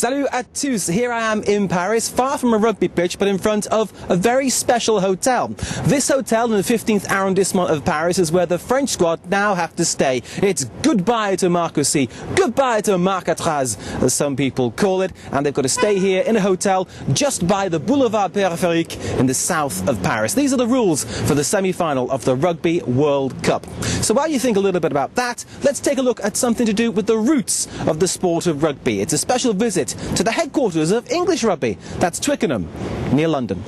Salut à tous, here I am in Paris, far from a rugby pitch but in front of a very special hotel. This hotel in the 15th arrondissement of Paris is where the French squad now have to stay. It's goodbye to Marcoussis, goodbye to Marcatraz, as some people call it, and they've got to stay here in a hotel just by the Boulevard Périphérique in the south of Paris. These are the rules for the semi-final of the Rugby World Cup. So while you think a little bit about that, let's take a look at something to do with the roots of the sport of rugby. It's a special visit to the headquarters of English rugby. That's Twickenham, near London.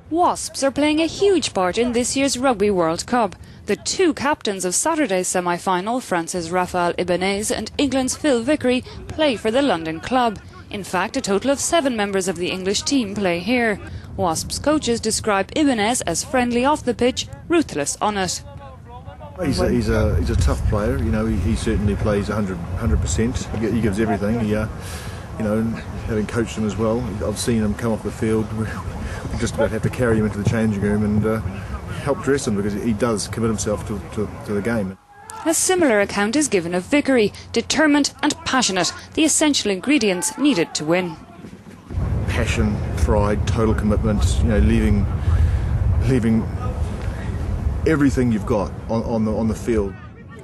Wasps are playing a huge part in this year's Rugby World Cup. The two captains of Saturday's semi-final, France's Raphael Ibanez and England's Phil Vickery, play for the London club. In fact, a total of 7 members of the English team play here. Wasps coaches describe Ibanez as friendly off the pitch, ruthless on it. He's a tough player. You know, he certainly plays 100%. He gives everything. You know, having coached him as well, I've seen him come off the field. We just about have to carry him into the changing room and help dress him because he does commit himself to the game. A similar account is given of Vickery, determined and passionate, the essential ingredients needed to win. Passion, pride, total commitment. You know, leaving everything you've got on the field.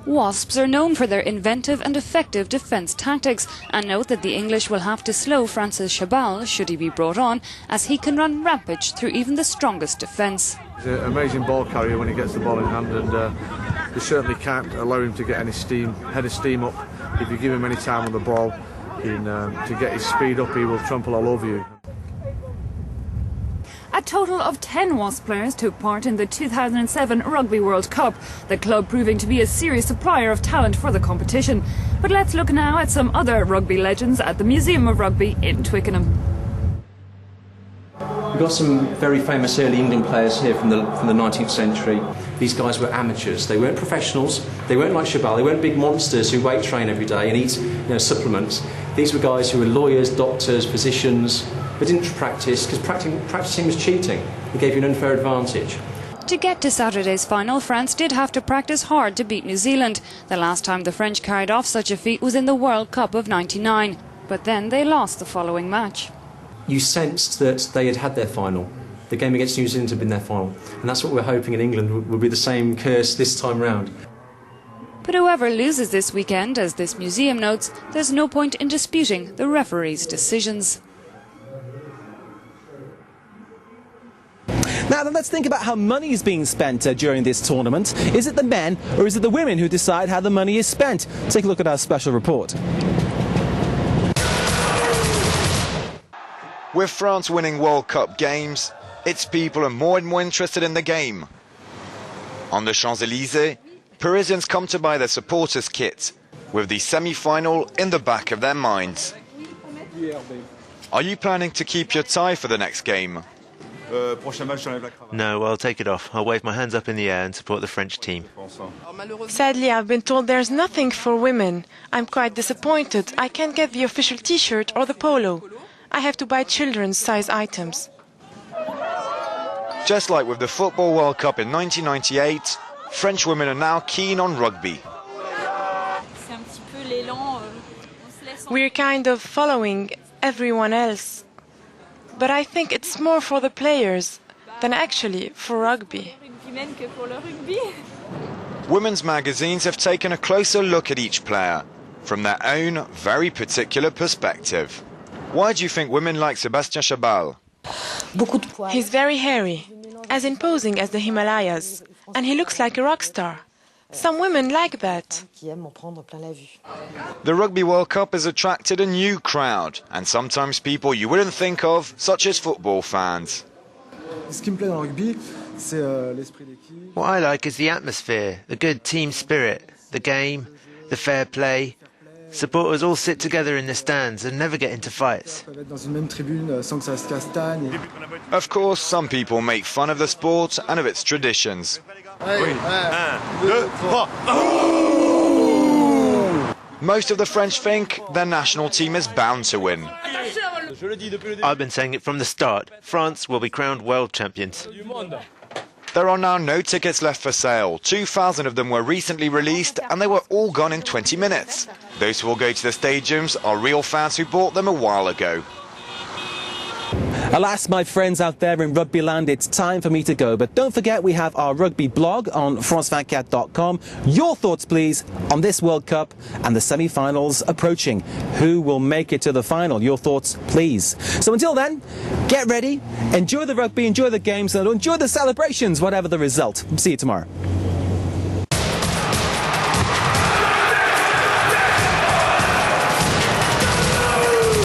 Wasps are known for their inventive and effective defence tactics, and note that the English will have to slow France's Chabal, should he be brought on, as he can run rampage through even the strongest defence. He's an amazing ball carrier when he gets the ball in hand, and you certainly can't allow him to get any steam, head of steam up. If you give him any time on the ball, to get his speed up, he will trample all over you. A total of 10 Wasp players took part in the 2007 Rugby World Cup, the club proving to be a serious supplier of talent for the competition. But let's look now at some other rugby legends at the Museum of Rugby in Twickenham. We've got some very famous early England players here from the 19th century. These guys were amateurs. They weren't professionals. They weren't like Chabal. They weren't big monsters who weight train every day and eat supplements. These were guys who were lawyers, doctors, physicians. They didn't practice because practicing was cheating. It gave you an unfair advantage. To get to Saturday's final, France did have to practice hard to beat New Zealand. The last time the French carried off such a feat was in the World Cup of '99. But then they lost the following match. You sensed that they had their final. The game against New Zealand had been their final. And that's what we're hoping in England will be the same curse this time round. But whoever loses this weekend, as this museum notes, there's no point in disputing the referee's decisions. Now then, let's think about how money is being spent during this tournament. Is it the men or is it the women who decide how the money is spent? Take a look at our special report. With France winning World Cup games, its people are more and more interested in the game. On the Champs-Élysées, Parisians come to buy their supporters' kit, with the semi-final in the back of their minds. Are you planning to keep your tie for the next game? No, I'll take it off. I'll wave my hands up in the air and support the French team. Sadly, I've been told there's nothing for women. I'm quite disappointed. I can't get the official t-shirt or the polo. I have to buy children's size items. Just like with the Football World Cup in 1998, French women are now keen on rugby. We're kind of following everyone else. But I think it's more for the players than actually for rugby. Women's magazines have taken a closer look at each player from their own very particular perspective. Why do you think women like Sébastien Chabal? He's very hairy, as imposing as the Himalayas, and he looks like a rock star. Some women like that. The Rugby World Cup has attracted a new crowd, and sometimes people you wouldn't think of, such as football fans. What I like is the atmosphere, the good team spirit, the game, the fair play. Supporters all sit together in the stands and never get into fights. Of course, some people make fun of the sport and of its traditions. Most of the French think their national team is bound to win. I've been saying it from the start. France will be crowned world champions. There are now no tickets left for sale. 2,000 of them were recently released and they were all gone in 20 minutes. Those who will go to the stadiums are real fans who bought them a while ago. Alas, my friends out there in rugby land, it's time for me to go. But don't forget, we have our rugby blog on France24.com. Your thoughts, please, on this World Cup and the semi-finals approaching. Who will make it to the final? Your thoughts, please. So until then, get ready, enjoy the rugby, enjoy the games, and enjoy the celebrations, whatever the result. See you tomorrow.